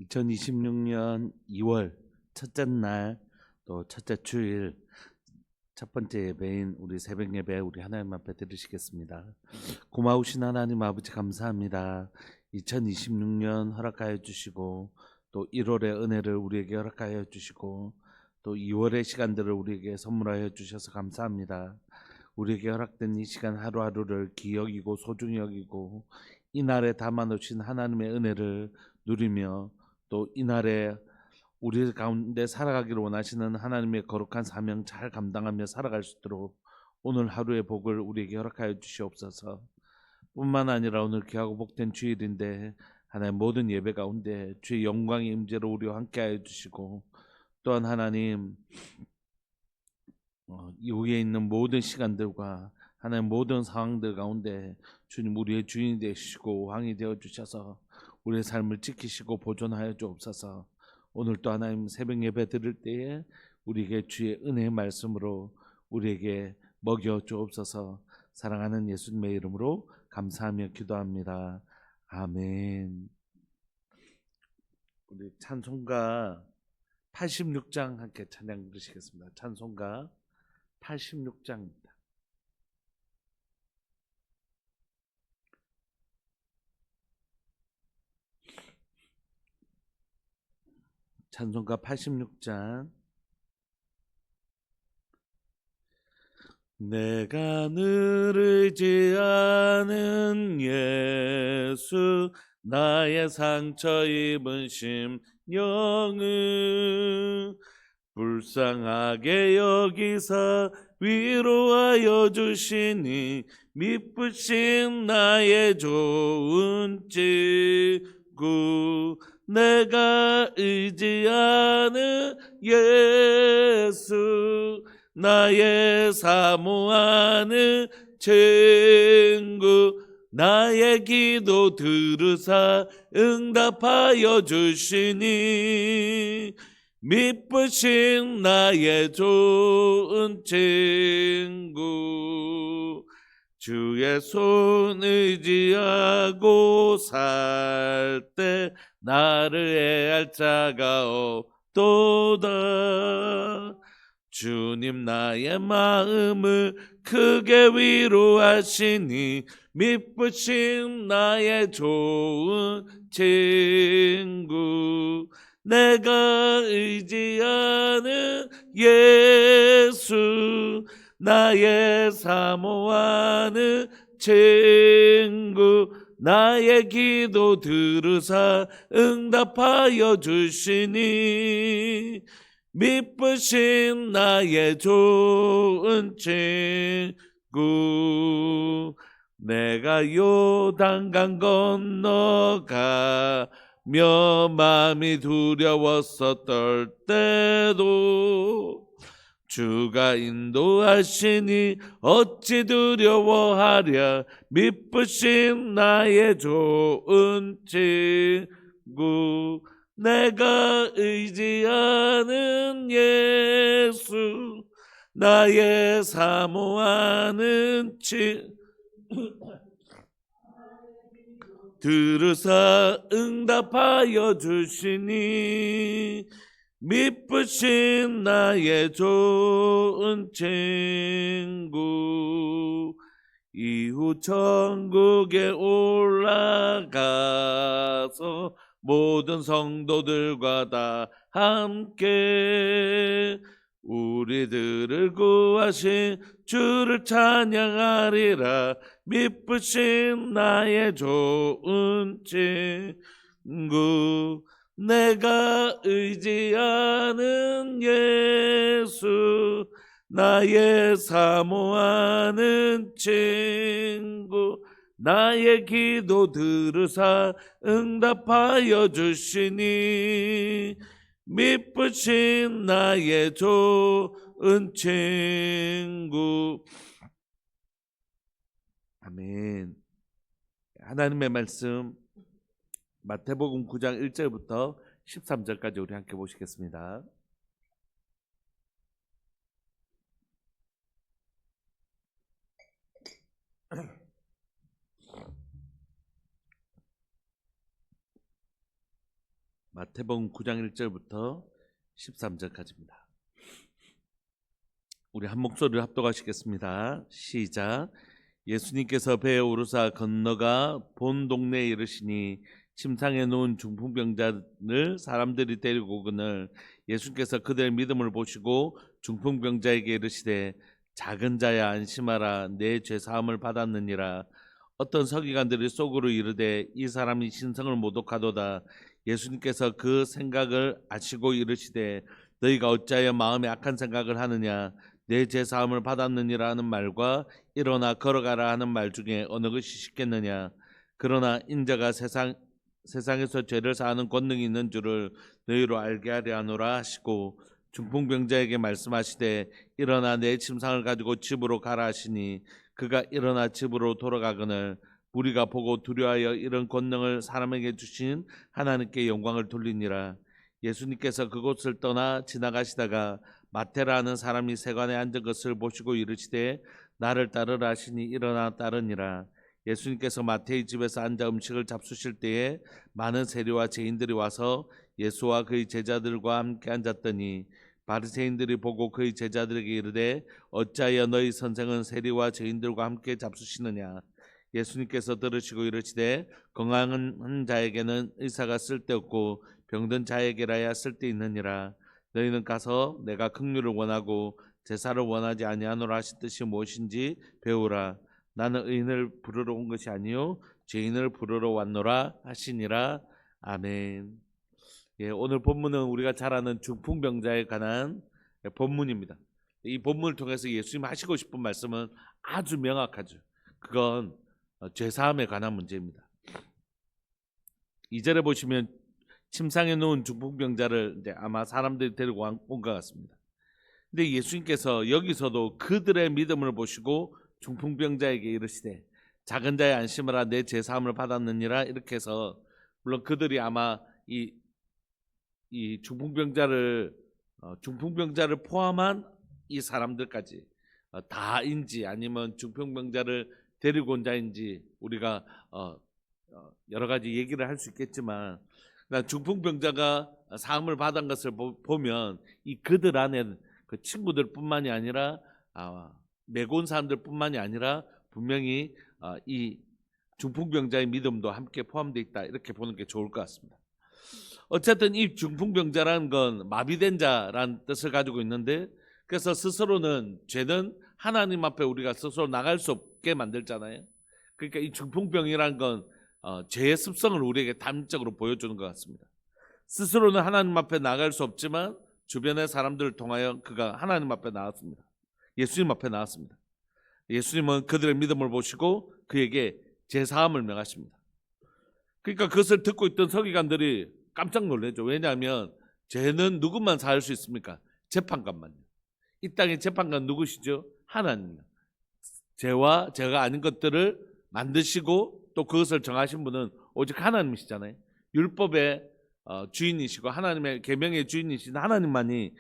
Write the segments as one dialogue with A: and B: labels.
A: 2026년 2월 첫째 날 또 첫째 주일 첫 번째 예배인 우리 새벽 예배 우리 하나님 앞에 드리시겠습니다. 고마우신 하나님 아버지 감사합니다. 2026년 허락하여 주시고 또 1월의 은혜를 우리에게 허락하여 주시고 또 2월의 시간들을 우리에게 선물하여 주셔서 감사합니다. 우리에게 허락된 이 시간 하루하루를 기억이고 소중히 여기고 이날에 담아놓으신 하나님의 은혜를 누리며 또 이날에 우리 가운데 살아가기를 원하시는 하나님의 거룩한 사명 잘 감당하며 살아갈 수 있도록 오늘 하루의 복을 우리에게 허락하여 주시옵소서. 뿐만 아니라 오늘 귀하고 복된 주일인데 하나님 모든 예배 가운데 주의 영광의 임재로 우리와 함께하여 주시고 또한 하나님 여기에 있는 모든 시간들과 하나님 모든 상황들 가운데 주님 우리의 주인이 되시고 왕이 되어 주셔서 우리의 삶을 지키시고 보존하여 주옵소서. 오늘 또 하나님 새벽 예배 드릴 때에 우리에게 주의 은혜의 말씀으로 우리에게 먹여 주옵소서. 사랑하는 예수님의 이름으로 감사하며 기도합니다. 아멘. 우리 찬송가 86장 함께 찬양 드리시겠습니다. 찬송가 86장입니다. 찬송가 86장. 내가 늘 의지하는 예수 나의 상처 입은 심령을 불쌍하게 여기사 위로하여 주시니 미쁘신 나의 좋은 친구 내가 의지하는 예수 나의 사모하는 친구 나의 기도 들으사 응답하여 주시니 미쁘신 나의 좋은 친구 주의 손 의지하고 살 때 나를 해할 자가 없도다. 주님 나의 마음을 크게 위로하시니 미쁘신 나의 좋은 친구 내가 의지하는 예수 나의 사모하는 친구 나의 기도 들으사 응답하여 주시니 미쁘신 나의 좋은 친구 내가 요단강 건너가며 마음이 두려웠었던 때도 주가 인도하시니 어찌 두려워하랴 미쁘신 나의 좋은 친구 내가 의지하는 예수 나의 사모하는 친구 들으사 응답하여 주시니 미쁘신 나의 좋은 친구 이후 천국에 올라가서 모든 성도들과 다 함께 우리들을 구하신 주를 찬양하리라 미쁘신 나의 좋은 친구 내가 의지하는 예수 나의 사모하는 친구 나의 기도 들으사 응답하여 주시니 미쁘신 나의 좋은 친구. 아멘. 하나님의 말씀 마태복음 9장 1절부터 13절까지 우리 함께 보시겠습니다. 마태복음 9장 1절부터 13절까지입니다. 우리 한 목소리를 합독하시겠습니다. 시작. 예수님께서 배에 오르사 건너가 본 동네에 이르시니 침상에 누운 중풍병자를 사람들이 데리고 오거늘 예수께서 그들의 믿음을 보시고 중풍병자에게 이르시되 작은 자야 안심하라 내 죄 사함을 받았느니라. 어떤 서기관들이 속으로 이르되 이 사람이 신성을 모독하도다. 예수님께서 그 생각을 아시고 이르시되 너희가 어찌하여 마음에 악한 생각을 하느냐. 내 죄 사함을 받았느니라 하는 말과 일어나 걸어가라 하는 말 중에 어느 것이 쉽겠느냐. 그러나 인자가 세상에서 죄를 사하는 권능이 있는 줄을 너희로 알게 하려 하노라 하시고 중풍병자에게 말씀하시되 일어나 내 침상을 가지고 집으로 가라 하시니 그가 일어나 집으로 돌아가거늘 무리가 보고 두려워하여 이런 권능을 사람에게 주신 하나님께 영광을 돌리니라. 예수님께서 그곳을 떠나 지나가시다가 마태라 하는 사람이 세관에 앉은 것을 보시고 이르시되 나를 따르라 하시니 일어나 따르니라. 예수님께서 마태의 집에서 앉아 음식을 잡수실 때에 많은 세리와 죄인들이 와서 예수와 그의 제자들과 함께 앉았더니 바리새인들이 보고 그의 제자들에게 이르되 어찌하여 너희 선생은 세리와 죄인들과 함께 잡수시느냐. 예수님께서 들으시고 이르시되 건강한 자에게는 의사가 쓸데없고 병든 자에게라야 쓸데있느니라. 너희는 가서 내가 긍휼을 원하고 제사를 원하지 아니하노라 하신 뜻이 무엇인지 배우라. 나는 의인을 부르러 온 것이 아니요 죄인을 부르러 왔노라 하시니라. 아멘. 예, 오늘 본문은 우리가 잘 아는 중풍병자에 관한 본문입니다. 이 본문을 통해서 예수님 하시고 싶은 말씀은 아주 명확하죠. 그건 죄사함에 관한 문제입니다. 2절에 보시면 침상에 누운 중풍병자를 이제 아마 사람들이 데리고 온 것 같습니다. 근데 예수님께서 여기서도 그들의 믿음을 보시고 중풍병자에게 이르시되 작은 자의 안심하라 내 죄 사함을 받았느니라. 이렇게 해서 물론 그들이 아마 이 중풍병자를 포함한 이 사람들까지 다인지 아니면 중풍병자를 데리고 온 자인지 우리가 여러 가지 얘기를 할 수 있겠지만 중풍병자가 사함을 받은 것을 보면 이 그들 안에 그 친구들뿐만이 아니라 메고 온 사람들뿐만이 아니라 분명히 이 중풍병자의 믿음도 함께 포함되어 있다. 이렇게 보는 게 좋을 것 같습니다. 어쨌든 이 중풍병자라는 건 마비된 자라는 뜻을 가지고 있는데 그래서 스스로는 죄는 하나님 앞에 우리가 스스로 나갈 수 없게 만들잖아요. 그러니까 이 중풍병이라는 건 죄의 습성을 우리에게 단적으로 보여주는 것 같습니다. 스스로는 하나님 앞에 나갈 수 없지만 주변의 사람들을 통하여 그가 하나님 앞에 나왔습니다. 예수님 앞에 나왔습니다. 예수님은 그들의 믿음을 보시고 그에게 제사함을 명하십니다. 그러니까 그것을 듣고 있던 서기관들이 깜짝 놀라죠. 왜냐하면 죄는 누구만 사할 수 있습니까? 재판관만요. 이 땅의 재판관 누구시죠? 하나님. 죄와 죄가 아닌 것들을 만드시고 또 그것을 정하신 분은 오직 하나님이시잖아요. 율법의 주인이시고 하나님의 계명의 주인이신 하나님만이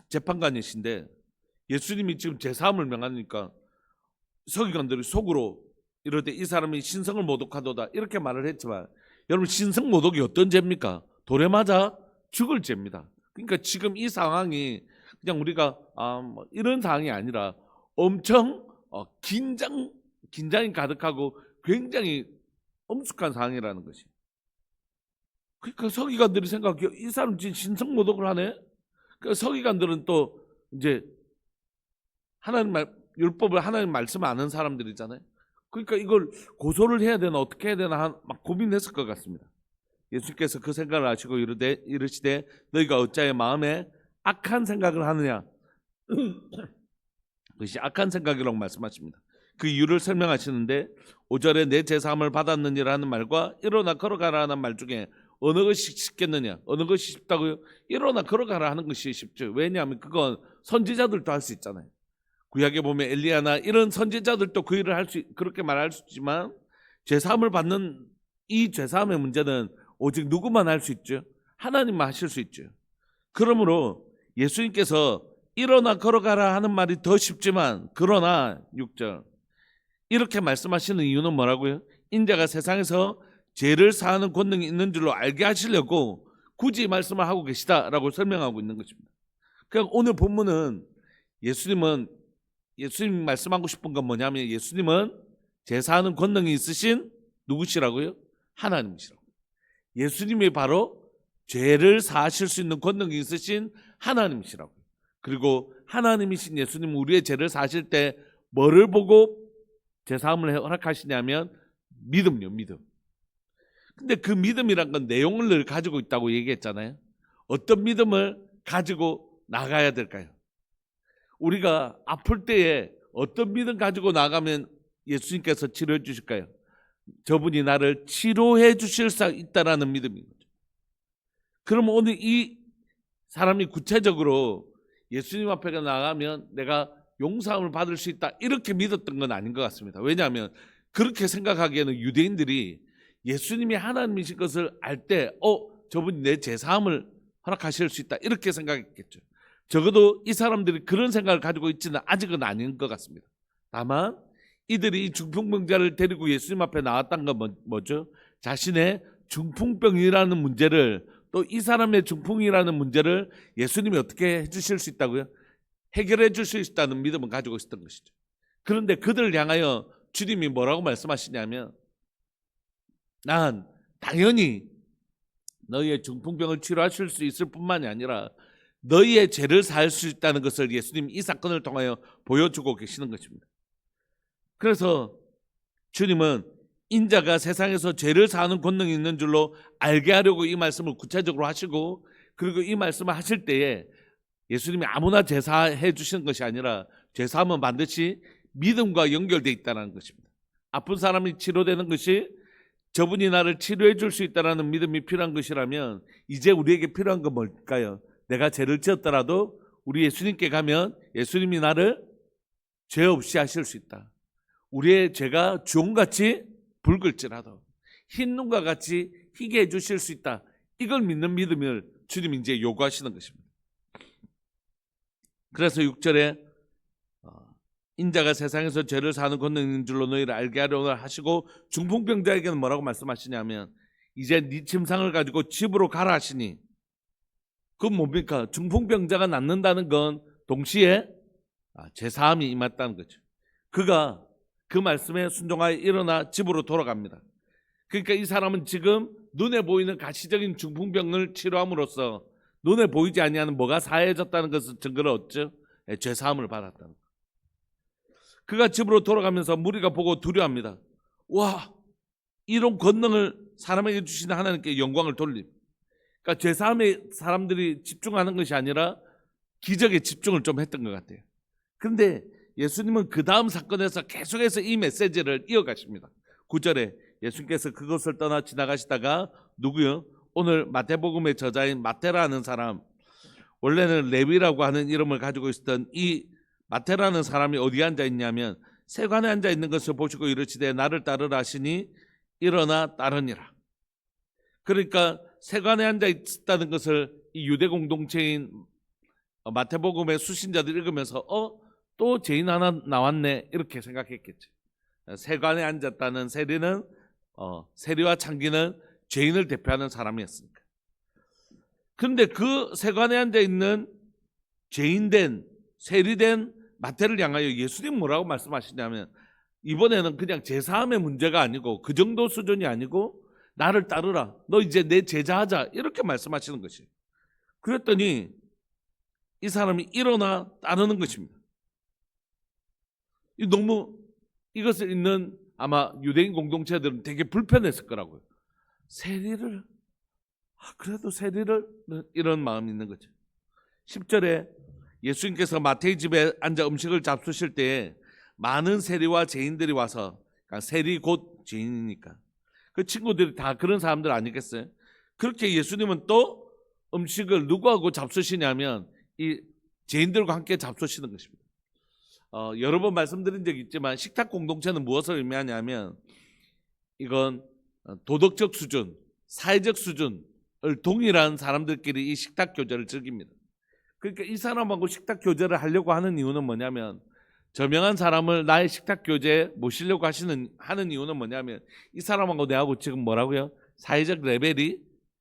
A: 재판관이신데 예수님이 지금 제사함을 명하니까 서기관들이 속으로 이럴 때 이 사람이 신성을 모독하도다 이렇게 말을 했지만 여러분 신성 모독이 어떤 죄입니까? 돌에 맞아 죽을 죄입니다. 그러니까 지금 이 상황이 그냥 우리가 이런 상황이 아니라 엄청 긴장이 가득하고 굉장히 엄숙한 상황이라는 것이. 그러니까 서기관들이 생각해 이 사람 지금 신성 모독을 하네. 그러니까 서기관들은 또 이제 율법을 하나님 말씀을 아는 사람들이잖아요. 그러니까 이걸 고소를 해야 되나 어떻게 해야 되나 막 고민했을 것 같습니다. 예수께서 그 생각을 아시고 이르시되 너희가 어찌하여 마음에 악한 생각을 하느냐. 그것이 악한 생각이라고 말씀하십니다. 그 이유를 설명하시는데 5절에 내 제사함을 받았느니라는 말과 일어나 걸어가라는 말 중에 어느 것이 쉽겠느냐. 어느 것이 쉽다고요? 일어나 걸어가라 하는 것이 쉽죠. 왜냐하면 그건 선지자들도 할 수 있잖아요. 구약에 보면 엘리야나 이런 선지자들도 그 일을 그렇게 말할 수 있지만 죄사함을 받는 이 죄사함의 문제는 오직 누구만 할 수 있죠? 하나님만 하실 수 있죠. 그러므로 예수님께서 일어나 걸어가라 하는 말이 더 쉽지만 그러나 6절 이렇게 말씀하시는 이유는 뭐라고요? 인자가 세상에서 죄를 사하는 권능이 있는 줄로 알게 하시려고 굳이 이 말씀을 하고 계시다라고 설명하고 있는 것입니다. 그냥 오늘 본문은 예수님 말씀하고 싶은 건 뭐냐면 예수님은 죄 사하는 권능이 있으신 누구시라고요? 하나님이시라고. 예수님이 바로 죄를 사하실 수 있는 권능이 있으신 하나님이시라고. 그리고 하나님이신 예수님 우리의 죄를 사하실 때 뭐를 보고 죄 사함을 허락하시냐면 믿음요, 믿음. 근데 그 믿음이란 건 내용을 가지고 있다고 얘기했잖아요. 어떤 믿음을 가지고 나가야 될까요? 우리가 아플 때에 어떤 믿음 가지고 나가면 예수님께서 치료해 주실까요? 저분이 나를 치료해 주실 수 있다라는 믿음인 거죠. 그럼 오늘 이 사람이 구체적으로 예수님 앞에 나가면 내가 용서함을 받을 수 있다 이렇게 믿었던 건 아닌 것 같습니다. 왜냐하면 그렇게 생각하기에는 유대인들이 예수님이 하나님이신 것을 알 때 저분이 내 죄사함을 허락하실 수 있다 이렇게 생각했겠죠. 적어도 이 사람들이 그런 생각을 가지고 있지는 아직은 아닌 것 같습니다. 다만 이들이 중풍병자를 데리고 예수님 앞에 나왔던 건 뭐죠? 자신의 중풍병이라는 문제를 또 이 사람의 중풍이라는 문제를 예수님이 어떻게 해주실 수 있다고요? 해결해 줄 수 있다는 믿음을 가지고 있었던 것이죠. 그런데 그들을 향하여 주님이 뭐라고 말씀하시냐면 난 당연히 너희의 중풍병을 치료하실 수 있을 뿐만이 아니라 너희의 죄를 사할 수 있다는 것을 예수님 이 사건을 통하여 보여주고 계시는 것입니다. 그래서 주님은 인자가 세상에서 죄를 사하는 권능이 있는 줄로 알게 하려고 이 말씀을 구체적으로 하시고 그리고 이 말씀을 하실 때에 예수님이 아무나 제사해 주시는 것이 아니라 제사함은 반드시 믿음과 연결되어 있다는 것입니다. 아픈 사람이 치료되는 것이 저분이 나를 치료해 줄 수 있다는 믿음이 필요한 것이라면 이제 우리에게 필요한 건 뭘까요? 내가 죄를 지었더라도 우리 예수님께 가면 예수님이 나를 죄 없이 하실 수 있다. 우리의 죄가 주홍같이 붉을지라도 흰 눈과 같이 희게 해주실 수 있다. 이걸 믿는 믿음을 주님이 이제 요구하시는 것입니다. 그래서 6절에 인자가 세상에서 죄를 사는 권능이 있는 줄로 너희를 알게 하려 하시고 중풍병자에게는 뭐라고 말씀하시냐면 이제 네 침상을 가지고 집으로 가라 하시니 그건 뭡니까? 중풍병자가 낫는다는 건 동시에 죄사함이 임했다는 거죠. 그가 그 말씀에 순종하여 일어나 집으로 돌아갑니다. 그러니까 이 사람은 지금 눈에 보이는 가시적인 중풍병을 치료함으로써 눈에 보이지 아니하는 뭐가 사해졌다는 것을 증거를 얻죠. 죄사함을 받았다는 것. 그가 집으로 돌아가면서 무리가 보고 두려워합니다. 와, 이런 권능을 사람에게 주시는 하나님께 영광을 돌림. 그러니까 죄사함에 사람들이 집중하는 것이 아니라 기적에 집중을 좀 했던 것 같아요. 그런데 예수님은 그 다음 사건에서 계속해서 이 메시지를 이어가십니다. 9절에 예수님께서 그것을 떠나 지나가시다가 누구요? 오늘 마태복음의 저자인 마태라는 사람, 원래는 레위라고 하는 이름을 가지고 있었던 이 마태라는 사람이 어디에 앉아 있냐면 세관에 앉아 있는 것을 보시고 이르시되 나를 따르라 하시니 일어나 따르니라. 그러니까 세관에 앉아 있다는 것을 이 유대 공동체인 마태복음의 수신자들 읽으면서 또 죄인 하나 나왔네 이렇게 생각했겠죠. 세관에 앉았다는 세리는 세리와 창기는 죄인을 대표하는 사람이었으니까. 그런데 그 세관에 앉아 있는 죄인된 세리된 마태를 향하여 예수님 뭐라고 말씀하시냐면 이번에는 그냥 제사함의 문제가 아니고 그 정도 수준이 아니고 나를 따르라. 너 이제 내 제자하자. 이렇게 말씀하시는 것이에요. 그랬더니 이 사람이 일어나 따르는 것입니다. 너무 이것을 읽는 아마 유대인 공동체들은 되게 불편했을 거라고요. 세리를 그래도 세리를 이런 마음이 있는 거죠. 10절에 예수님께서 마태의 집에 앉아 음식을 잡수실 때에 많은 세리와 죄인들이 와서 그러니까 세리 곧 죄인이니까 그 친구들이 다 그런 사람들 아니겠어요? 그렇게 예수님은 또 음식을 누구하고 잡수시냐면 이 죄인들과 함께 잡수시는 것입니다. 여러 번 말씀드린 적이 있지만 식탁 공동체는 무엇을 의미하냐면 이건 도덕적 수준, 사회적 수준을 동일한 사람들끼리 이 식탁 교제를 즐깁니다. 그러니까 이 사람하고 식탁 교제를 하려고 하는 이유는 뭐냐면 저명한 사람을 나의 식탁 교제에 모시려고 하는 이유는 뭐냐면 이 사람하고 내하고 지금 뭐라고요? 사회적 레벨이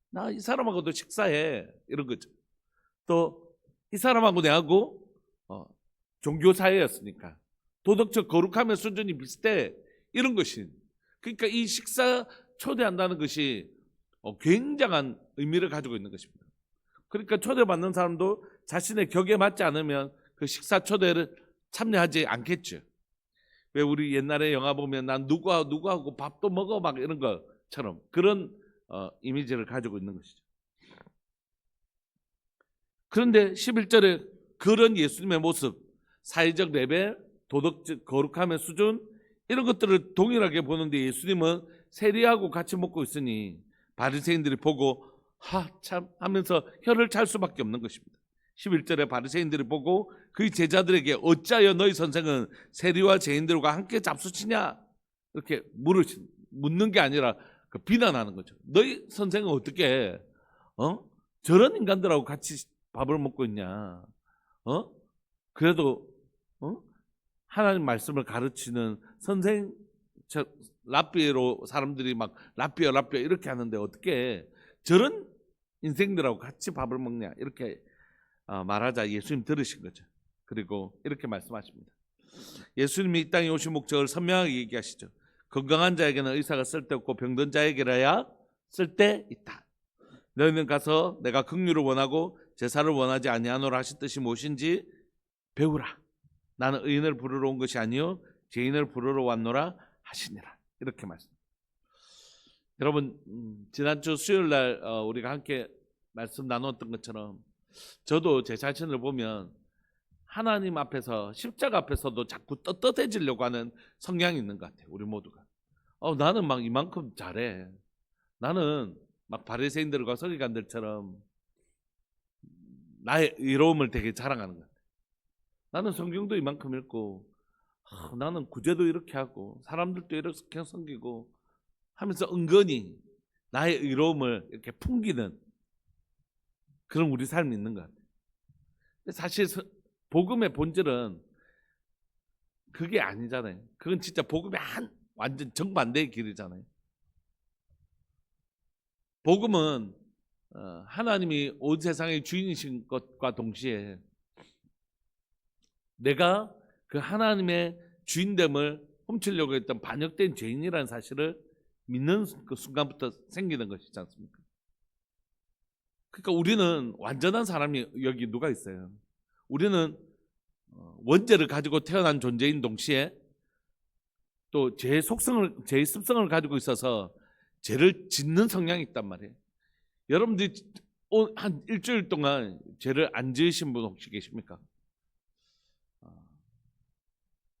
A: 나 이 사람하고도 식사해 이런 거죠. 또 이 사람하고 내하고 종교 사회였으니까 도덕적 거룩함의 수준이 비슷해 이런 것이. 그러니까 이 식사 초대한다는 것이 굉장한 의미를 가지고 있는 것입니다. 그러니까 초대받는 사람도 자신의 격에 맞지 않으면 그 식사 초대를 참여하지 않겠죠. 왜 우리 옛날에 영화 보면 난 누구하고 밥도 먹어 막 이런 것처럼 그런 이미지를 가지고 있는 것이죠. 그런데 11절에 그런 예수님의 모습, 사회적 레벨, 도덕적 거룩함의 수준 이런 것들을 동일하게 보는데 예수님은 세리하고 같이 먹고 있으니 바리새인들이 보고 참 하면서 혀를 찰 수밖에 없는 것입니다. 11절에 바리새인들이 보고 그의 제자들에게 어찌하여 너희 선생은 세리와 죄인들과 함께 잡수치냐 이렇게 묻는 게 아니라 비난하는 거죠. 너희 선생은 어떻게 저런 인간들하고 같이 밥을 먹고 있냐? 그래도 하나님 말씀을 가르치는 선생 랍비로 사람들이 막 랍비어 이렇게 하는데 어떻게 저런 인생들하고 같이 밥을 먹냐 이렇게 말하자 예수님 들으신 거죠. 그리고 이렇게 말씀하십니다. 예수님이 이 땅에 오신 목적을 선명하게 얘기하시죠. 건강한 자에게는 의사가 쓸데없고 병든 자에게라야 쓸데있다. 너희는 가서 내가 긍휼을 원하고 제사를 원하지 아니하노라 하신 뜻이 무엇인지 배우라. 나는 의인을 부르러 온 것이 아니요 죄인을 부르러 왔노라 하시니라. 이렇게 말씀. 여러분 지난주 수요일 날 우리가 함께 말씀 나눴던 것처럼 저도 제 자신을 보면 하나님 앞에서 십자가 앞에서도 자꾸 떳떳해지려고 하는 성향이 있는 것 같아요. 우리 모두가. 나는 막 이만큼 잘해. 나는 막 바리새인들과 서기관들처럼 나의 의로움을 되게 자랑하는 것 같아요. 나는 성경도 이만큼 읽고 나는 구제도 이렇게 하고 사람들도 이렇게 섬기고 하면서 은근히 나의 의로움을 이렇게 풍기는 그런 우리 삶이 있는 것 같아요. 사실 복음의 본질은 그게 아니잖아요. 그건 진짜 복음의 완전 정반대의 길이잖아요. 복음은 하나님이 온 세상의 주인이신 것과 동시에 내가 그 하나님의 주인됨을 훔치려고 했던 반역된 죄인이라는 사실을 믿는 그 순간부터 생기는 것이지 않습니까? 그러니까 우리는 완전한 사람이 여기 누가 있어요? 우리는 원죄를 가지고 태어난 존재인 동시에 또 죄의 습성을 가지고 있어서 죄를 짓는 성향이 있단 말이에요. 여러분들이 한 일주일 동안 죄를 안 지으신 분 혹시 계십니까?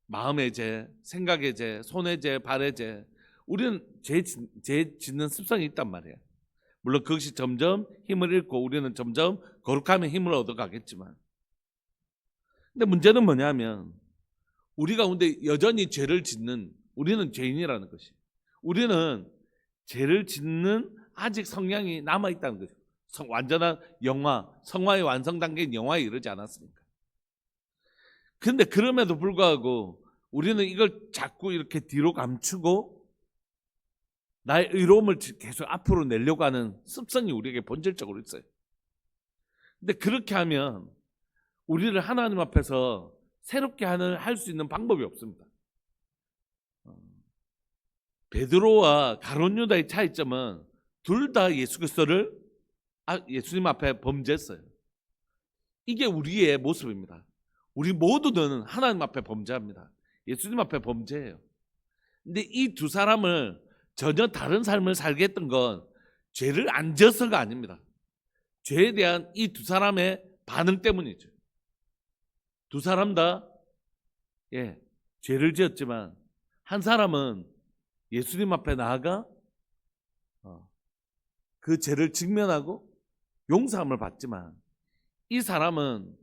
A: 마음의 죄, 생각의 죄, 손의 죄, 발의 죄. 우리는 죄 짓는 습성이 있단 말이에요. 물론 그것이 점점 힘을 잃고 우리는 점점 거룩함의 힘을 얻어가겠지만, 근데 문제는 뭐냐면 우리 가운데 여전히 죄를 짓는 우리는 죄인이라는 것이. 우리는 죄를 짓는 아직 성향이 남아 있다는 거죠. 완전한 성화의 완성 단계인 영화에 이르지 않았으니까. 근데 그럼에도 불구하고 우리는 이걸 자꾸 이렇게 뒤로 감추고 나의 의로움을 계속 앞으로 내려고 하는 습성이 우리에게 본질적으로 있어요. 근데 그렇게 하면 우리를 하나님 앞에서 새롭게 할 수 있는 방법이 없습니다. 베드로와 가룟 유다의 차이점은 둘 다 예수님 앞에 범죄했어요. 이게 우리의 모습입니다. 우리 모두는 하나님 앞에 범죄합니다. 예수님 앞에 범죄해요. 근데 이 두 사람을 전혀 다른 삶을 살게 했던 건 죄를 안 지어서가 아닙니다. 죄에 대한 이 두 사람의 반응 때문이죠. 두 사람 다 죄를 지었지만 한 사람은 예수님 앞에 나아가 그 죄를 직면하고 용서함을 받지만 이 사람은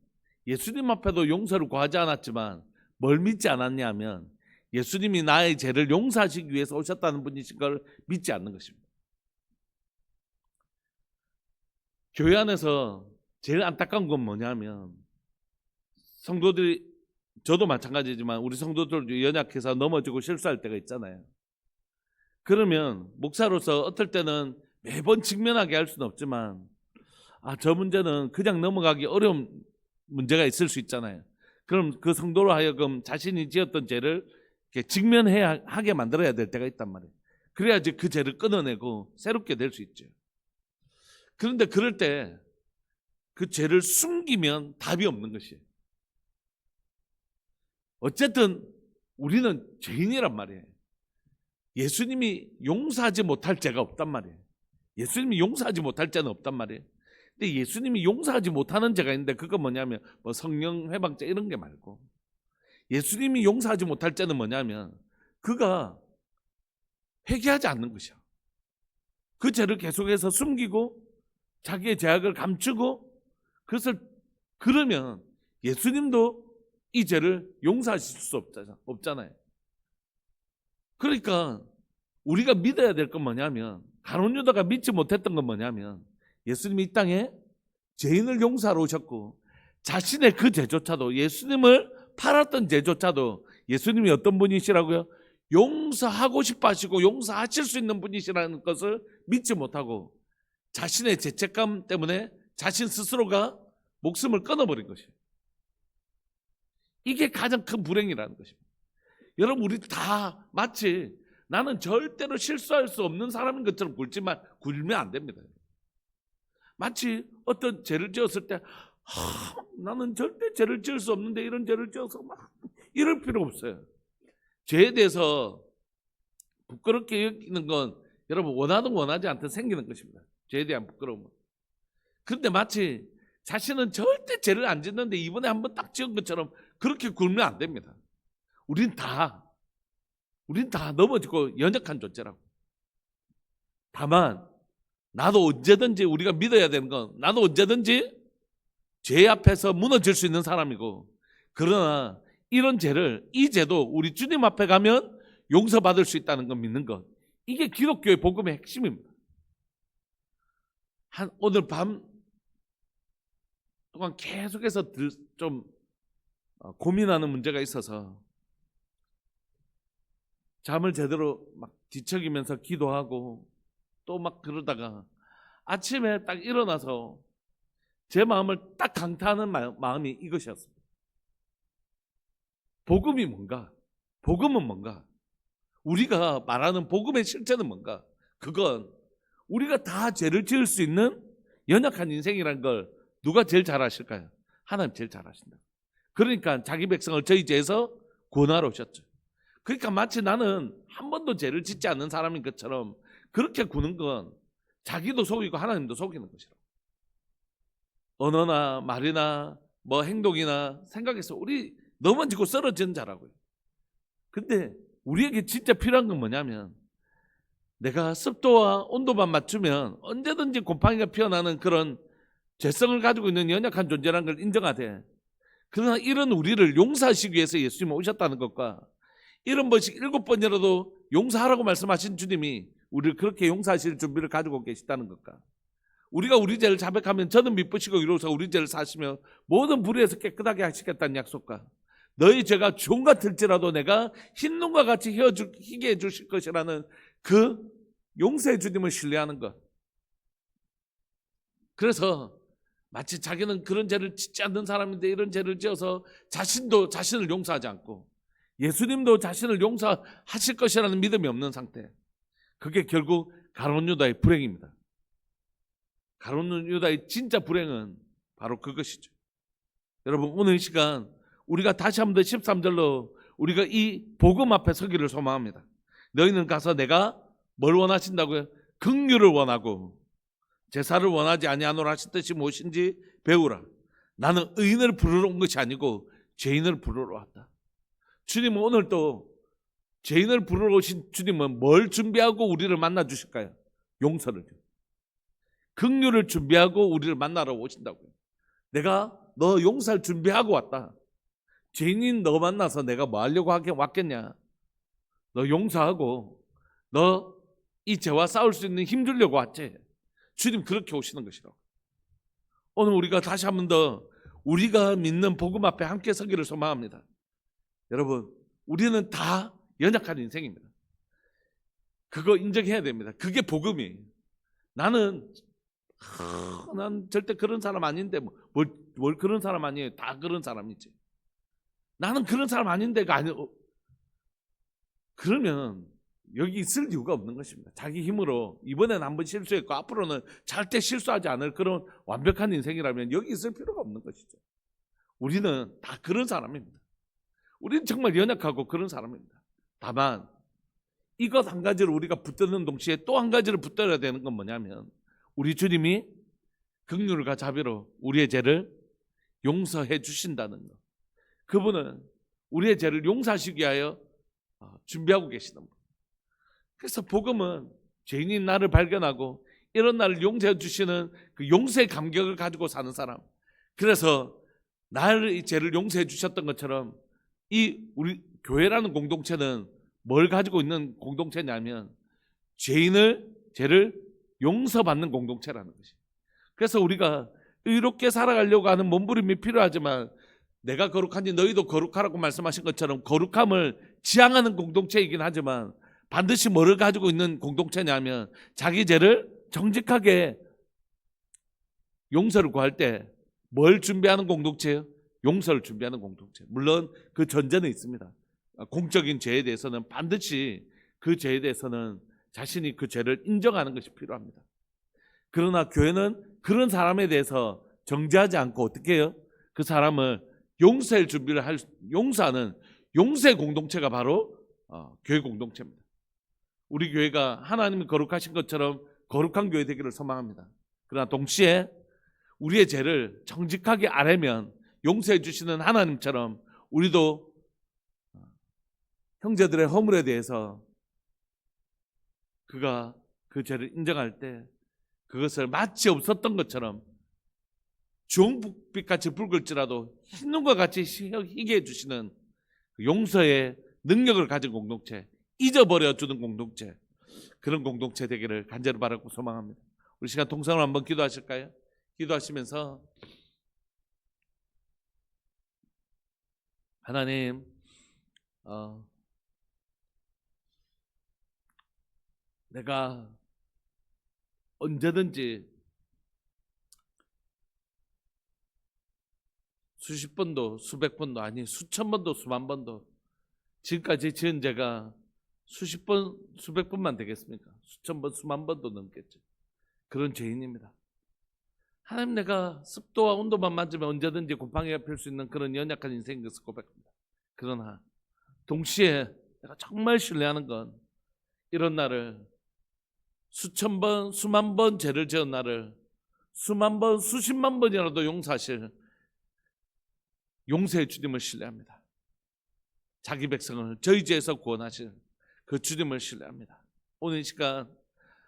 A: 예수님 앞에도 용서를 구하지 않았지만 뭘 믿지 않았냐면 예수님이 나의 죄를 용서하시기 위해서 오셨다는 분이신 걸 믿지 않는 것입니다. 교회 안에서 제일 안타까운 건 뭐냐면 성도들이 저도 마찬가지지만 우리 성도들도 연약해서 넘어지고 실수할 때가 있잖아요. 그러면 목사로서 어떨 때는 매번 직면하게 할 수는 없지만 저 문제는 그냥 넘어가기 어려운 문제가 있을 수 있잖아요. 그럼 그 성도로 하여금 자신이 지었던 죄를 이렇게 직면해야 하게 만들어야 될 때가 있단 말이에요. 그래야지 그 죄를 끊어내고 새롭게 될 수 있죠. 그런데 그럴 때 그 죄를 숨기면 답이 없는 것이에요. 어쨌든 우리는 죄인이란 말이에요. 예수님이 용서하지 못할 죄가 없단 말이에요. 예수님이 용서하지 못할 죄는 없단 말이에요. 근데 예수님이 용서하지 못하는 죄가 있는데 그건 뭐냐면 뭐 성령 회방죄 이런 게 말고, 예수님이 용서하지 못할 죄는 뭐냐면 그가 회개하지 않는 것이야. 그 죄를 계속해서 숨기고 자기의 죄악을 감추고, 그것을 그러면 예수님도 이 죄를 용서하실 수 없잖아요. 그러니까 우리가 믿어야 될 건 뭐냐면, 가룟 유다가 믿지 못했던 건 뭐냐면 예수님이 이 땅에 죄인을 용서하러 오셨고 자신의 그 죄조차도, 예수님을 팔았던 죄조차도 예수님이 어떤 분이시라고요? 용서하고 싶어 하시고 용서하실 수 있는 분이시라는 것을 믿지 못하고 자신의 죄책감 때문에 자신 스스로가 목숨을 끊어버린 것이에요. 이게 가장 큰 불행이라는 것입니다. 여러분, 우리 다 마치 나는 절대로 실수할 수 없는 사람인 것처럼 굴면 안 됩니다. 마치 어떤 죄를 지었을 때 나는 절대 죄를 지을 수 없는데 이런 죄를 지어서 막 이럴 필요 없어요. 죄에 대해서 부끄럽게 여기는 건 여러분 원하든 원하지 않든 생기는 것입니다. 죄에 대한 부끄러움은. 그런데 마치 자신은 절대 죄를 안 짓는데 이번에 한번 딱 지은 것처럼 그렇게 굴면 안 됩니다. 우린 다 넘어지고 연약한 존재라고. 다만 나도 언제든지, 우리가 믿어야 되는 건 나도 언제든지 죄 앞에서 무너질 수 있는 사람이고, 그러나 이런 죄를, 이 죄도 우리 주님 앞에 가면 용서받을 수 있다는 걸 믿는 것, 이게 기독교의 복음의 핵심입니다. 오늘 밤 동안 계속해서 좀 고민하는 문제가 있어서 잠을 제대로 막 뒤척이면서 기도하고 또 막 그러다가 아침에 딱 일어나서 제 마음을 딱 강타하는 마음이 이것이었습니다. 복음이 뭔가? 복음은 뭔가? 우리가 말하는 복음의 실체는 뭔가? 그건 우리가 다 죄를 지을 수 있는 연약한 인생이라는 걸 누가 제일 잘 아실까요? 하나님 제일 잘 아신다. 그러니까 자기 백성을 저희 죄에서 구원하러 오셨죠. 그러니까 마치 나는 한 번도 죄를 짓지 않는 사람인 것처럼 그렇게 구는 건 자기도 속이고 하나님도 속이는 것이라고. 언어나 말이나 뭐 행동이나 생각에서 우리 넘어지고 쓰러지는 자라고요. 근데 우리에게 진짜 필요한 건 뭐냐면, 내가 습도와 온도만 맞추면 언제든지 곰팡이가 피어나는 그런 죄성을 가지고 있는 연약한 존재라는 걸 인정하되, 그러나 이런 우리를 용서하시기 위해서 예수님이 오셨다는 것과, 이런 번씩 7번이라도 용서하라고 말씀하신 주님이 우리를 그렇게 용서하실 준비를 가지고 계시다는 것과, 우리가 우리 죄를 자백하면 저는 미쁘시고 이로써 우리 죄를 사시며 모든 불의에서 깨끗하게 하시겠다는 약속과, 너희 죄가 종 같을지라도 내가 흰눈과 같이 희게 해주실 것이라는 그 용서의 주님을 신뢰하는 것. 그래서 마치 자기는 그런 죄를 짓지 않는 사람인데 이런 죄를 지어서 자신도 자신을 용서하지 않고 예수님도 자신을 용서하실 것이라는 믿음이 없는 상태. 그게 결국 가룟 유다의 불행입니다. 가룟 유다의 진짜 불행은 바로 그것이죠. 여러분, 오늘 이 시간 우리가 다시 한번 더 13절로 우리가 이 복음 앞에 서기를 소망합니다. 너희는 가서 내가 뭘 원하신다고요? 긍휼을 원하고 제사를 원하지 아니하노라 하신 뜻이 무엇인지 배우라. 나는 의인을 부르러 온 것이 아니고 죄인을 부르러 왔다. 주님은 오늘 또 죄인을 부르러 오신 주님은 뭘 준비하고 우리를 만나 주실까요? 용서를. 긍휼을 준비하고 우리를 만나러 오신다고요. 내가 너 용서를 준비하고 왔다. 죄인인 너 만나서 내가 뭐 하려고 왔겠냐? 너 용서하고 너 이 죄와 싸울 수 있는 힘 주려고 왔지. 주님 그렇게 오시는 것이라고. 오늘 우리가 다시 한 번 더 우리가 믿는 복음 앞에 함께 서기를 소망합니다. 여러분, 우리는 다 연약한 인생입니다. 그거 인정해야 됩니다. 그게 복음이에요. 난 절대 그런 사람 아닌데 뭘 그런 사람 아니에요. 다 그런 사람이지. 나는 그런 사람 아닌데가 아니고, 그러면 여기 있을 이유가 없는 것입니다. 자기 힘으로 이번엔 한번 실수했고 앞으로는 절대 실수하지 않을 그런 완벽한 인생이라면 여기 있을 필요가 없는 것이죠. 우리는 다 그런 사람입니다. 우리는 정말 연약하고 그런 사람입니다. 다만 이것 한 가지를 우리가 붙드는 동시에 또 한 가지를 붙들어야 되는 건 뭐냐면, 우리 주님이 긍휼과 자비로 우리의 죄를 용서해 주신다는 것. 그분은 우리의 죄를 용서하시기 위하여 준비하고 계시는 분. 그래서 복음은 죄인인 나를 발견하고 이런 나를 용서해 주시는 그 용서의 감격을 가지고 사는 사람. 그래서 나를 이 죄를 용서해 주셨던 것처럼 이 우리 교회라는 공동체는 뭘 가지고 있는 공동체냐면 죄를 용서받는 공동체라는 것이. 그래서 우리가 의롭게 살아가려고 하는 몸부림이 필요하지만, 내가 거룩하니 너희도 거룩하라고 말씀하신 것처럼 거룩함을 지향하는 공동체이긴 하지만 반드시 뭐를 가지고 있는 공동체냐면 자기 죄를 정직하게 용서를 구할 때 뭘 준비하는 공동체예요? 용서를 준비하는 공동체. 물론 그 전제는 있습니다. 공적인 죄에 대해서는 반드시 그 죄에 대해서는 자신이 그 죄를 인정하는 것이 필요합니다. 그러나 교회는 그런 사람에 대해서 정죄하지 않고 어떻게 해요? 그 사람을 용서할 준비를 용서하는 용서의 공동체가 바로 교회 공동체입니다. 우리 교회가 하나님이 거룩하신 것처럼 거룩한 교회 되기를 소망합니다. 그러나 동시에 우리의 죄를 정직하게 아뢰면 용서해 주시는 하나님처럼 우리도 형제들의 허물에 대해서 그가 그 죄를 인정할 때 그것을 마치 없었던 것처럼 주홍빛같이 붉을지라도 흰눈과 같이 희게 해주시는 용서의 능력을 가진 공동체, 잊어버려주는 공동체, 그런 공동체 되기를 간절히 바라고 소망합니다. 우리 시간 통성을 한번 기도하실까요? 기도하시면서 하나님, 내가 언제든지 수십 번도 수백 번도 아니 수천 번도 수만 번도 지금까지 지은 죄가 수십 번 수백 번만 되겠습니까? 수천 번 수만 번도 넘겠죠. 그런 죄인입니다. 하나님, 내가 습도와 온도만 맞으면 언제든지 곰팡이가 필 수 있는 그런 연약한 인생인 것을 고백합니다. 그러나 동시에 내가 정말 신뢰하는 건 이런 나를 수천 번 수만 번 죄를 지은 나를 수만 번 수십만 번이라도 용서하실 용서의 주님을 신뢰합니다. 자기 백성을 저희 죄에서 구원하실 그 주님을 신뢰합니다. 오늘 이 시간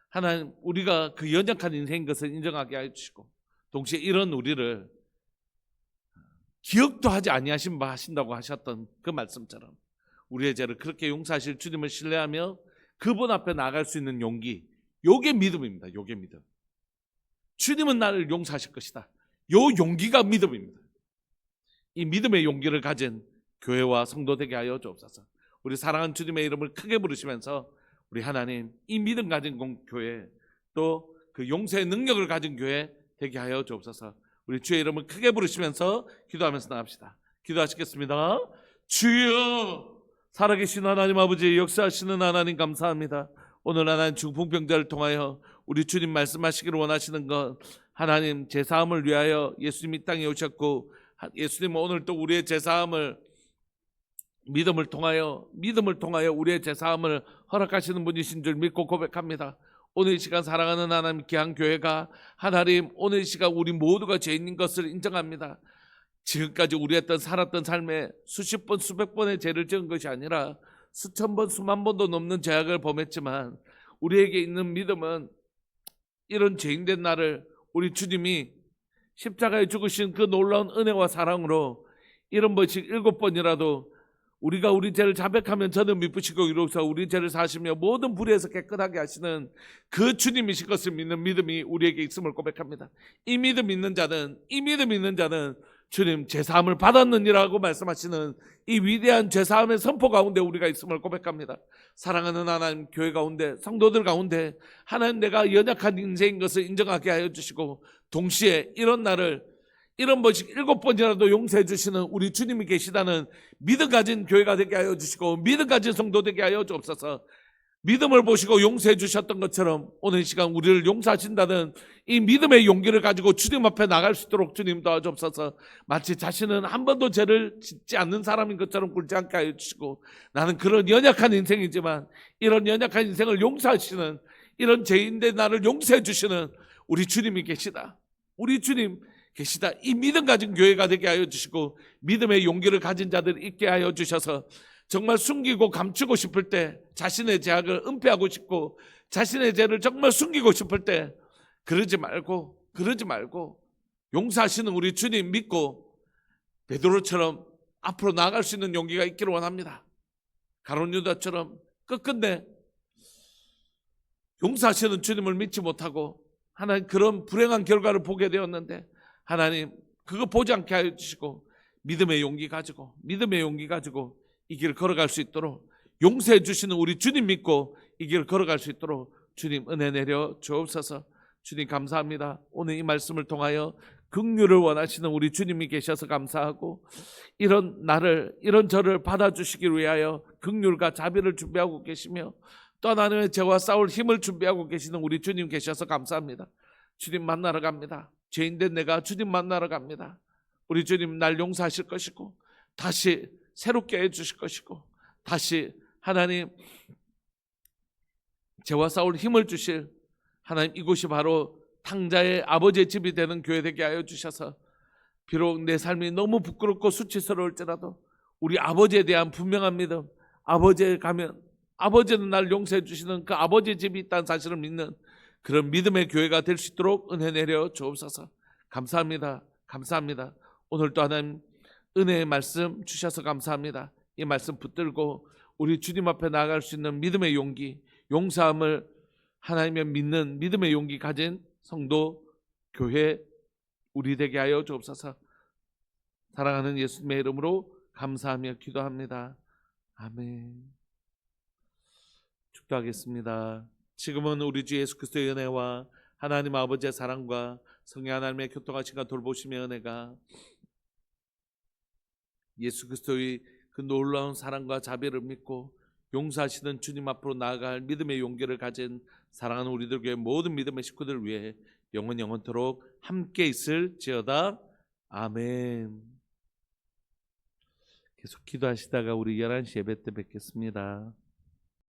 A: 하나님, 우리가 그 연약한 인생인 것을 인정하게 해주시고 동시에 이런 우리를 기억도 하지 아니하신 바 하신다고 하셨던 그 말씀처럼 우리의 죄를 그렇게 용서하실 주님을 신뢰하며 그분 앞에 나아갈 수 있는 용기, 요게 믿음입니다. 요게 믿음. 주님은 나를 용서하실 것이다. 요 용기가 믿음입니다. 이 믿음의 용기를 가진 교회와 성도 되게 하여 주옵소서. 우리 사랑하는 주님의 이름을 크게 부르시면서 우리 하나님, 이 믿음 가진 교회, 또 그 용서의 능력을 가진 교회 되게 하여 주옵소서. 우리 주의 이름을 크게 부르시면서 기도하면서 나갑시다. 기도하시겠습니다. 주여, 살아계신 하나님 아버지, 역사하시는 하나님 감사합니다. 오늘 하나님 중풍병자를 통하여 우리 주님 말씀하시기를 원하시는 것, 하나님 제사함을 위하여 예수님이 이 땅에 오셨고 예수님은 오늘 또 우리의 제사함을 믿음을 통하여 우리의 제사함을 허락하시는 분이신 줄 믿고 고백합니다. 오늘 이 시간 사랑하는 하나님 귀한 교회가 하나님, 오늘 이 시간 우리 모두가 죄인인 것을 인정합니다. 지금까지 우리 살았던 삶에 수십 번 수백 번의 죄를 지은 것이 아니라 수천 번 수만 번도 넘는 죄악을 범했지만 우리에게 있는 믿음은 이런 죄인된 나를 우리 주님이 십자가에 죽으신 그 놀라운 은혜와 사랑으로 70번씩 7번이라도 우리가 우리 죄를 자백하면 저는 미쁘시고 이로써 우리 죄를 사시며 모든 불의에서 깨끗하게 하시는 그 주님이신 것을 믿는 믿음이 우리에게 있음을 고백합니다. 이 믿음 있는 자는 주님 죄사함을 받았느니라고 말씀하시는 이 위대한 죄사함의 선포 가운데 우리가 있음을 고백합니다. 사랑하는 하나님, 교회 가운데 성도들 가운데 하나님, 내가 연약한 인생인 것을 인정하게 하여 주시고, 동시에 이런 나를 이런 번씩 7번이라도 용서해 주시는 우리 주님이 계시다는 믿음 가진 교회가 되게 하여 주시고, 믿음 가진 성도 되게 하여 주옵소서. 믿음을 보시고 용서해 주셨던 것처럼 오늘 이 시간 우리를 용서하신다는 이 믿음의 용기를 가지고 주님 앞에 나갈 수 있도록 주님 도와주옵소서. 마치 자신은 한 번도 죄를 짓지 않는 사람인 것처럼 굴지 않게 하여 주시고, 나는 그런 연약한 인생이지만 이런 연약한 인생을 용서하시는, 이런 죄인데 나를 용서해 주시는 우리 주님이 계시다, 우리 주님 계시다, 이 믿음 가진 교회가 되게 하여 주시고, 믿음의 용기를 가진 자들 있게 하여 주셔서 정말 숨기고 감추고 싶을 때, 자신의 죄악을 은폐하고 싶고 자신의 죄를 정말 숨기고 싶을 때 그러지 말고 용서하시는 우리 주님 믿고 베드로처럼 앞으로 나아갈 수 있는 용기가 있기를 원합니다. 가룟 유다처럼 끝끝내 용서하시는 주님을 믿지 못하고 하나님, 그런 불행한 결과를 보게 되었는데 하나님, 그거 보지 않게 하여 주시고 믿음의 용기 가지고 이 길을 걸어갈 수 있도록, 용서해 주시는 우리 주님 믿고 이 길을 걸어갈 수 있도록 주님 은혜 내려 주옵소서. 주님 감사합니다. 오늘 이 말씀을 통하여 긍휼을 원하시는 우리 주님이 계셔서 감사하고, 이런 나를, 이런 저를 받아주시기 위하여 긍휼과 자비를 준비하고 계시며 또 하나님의 죄와 싸울 힘을 준비하고 계시는 우리 주님 계셔서 감사합니다. 주님 만나러 갑니다. 죄인된 내가 주님 만나러 갑니다. 우리 주님 날 용서하실 것이고 다시 새롭게 해주실 것이고, 다시 하나님 죄와 싸울 힘을 주실 하나님, 이곳이 바로 탕자의 아버지의 집이 되는 교회 되게 하여 주셔서, 비록 내 삶이 너무 부끄럽고 수치스러울지라도 우리 아버지에 대한 분명한 믿음, 아버지에 가면 아버지는 날 용서해 주시는 그 아버지의 집이 있다는 사실을 믿는 그런 믿음의 교회가 될 수 있도록 은혜 내려 주옵소서. 감사합니다. 오늘도 하나님 은혜의 말씀 주셔서 감사합니다. 이 말씀 붙들고 우리 주님 앞에 나아갈 수 있는 믿음의 용기, 용서함을 하나님의 믿는 믿음의 용기 가진 성도, 교회 우리 되게 하여 주옵소서. 사랑하는 예수님의 이름으로 감사하며 기도합니다. 아멘. 축도하겠습니다. 지금은 우리 주 예수 그리스도의 은혜와 하나님 아버지의 사랑과 성령 하나님의 교통하심과 돌보심의 은혜가, 예수 그리스도의 그 놀라운 사랑과 자비를 믿고 용서하시는 주님 앞으로 나아갈 믿음의 용기를 가진 사랑하는 우리들 교회 모든 믿음의 식구들 위해 영원토록 함께 있을지어다. 아멘. 계속 기도하시다가 우리 11시 예배 때 뵙겠습니다.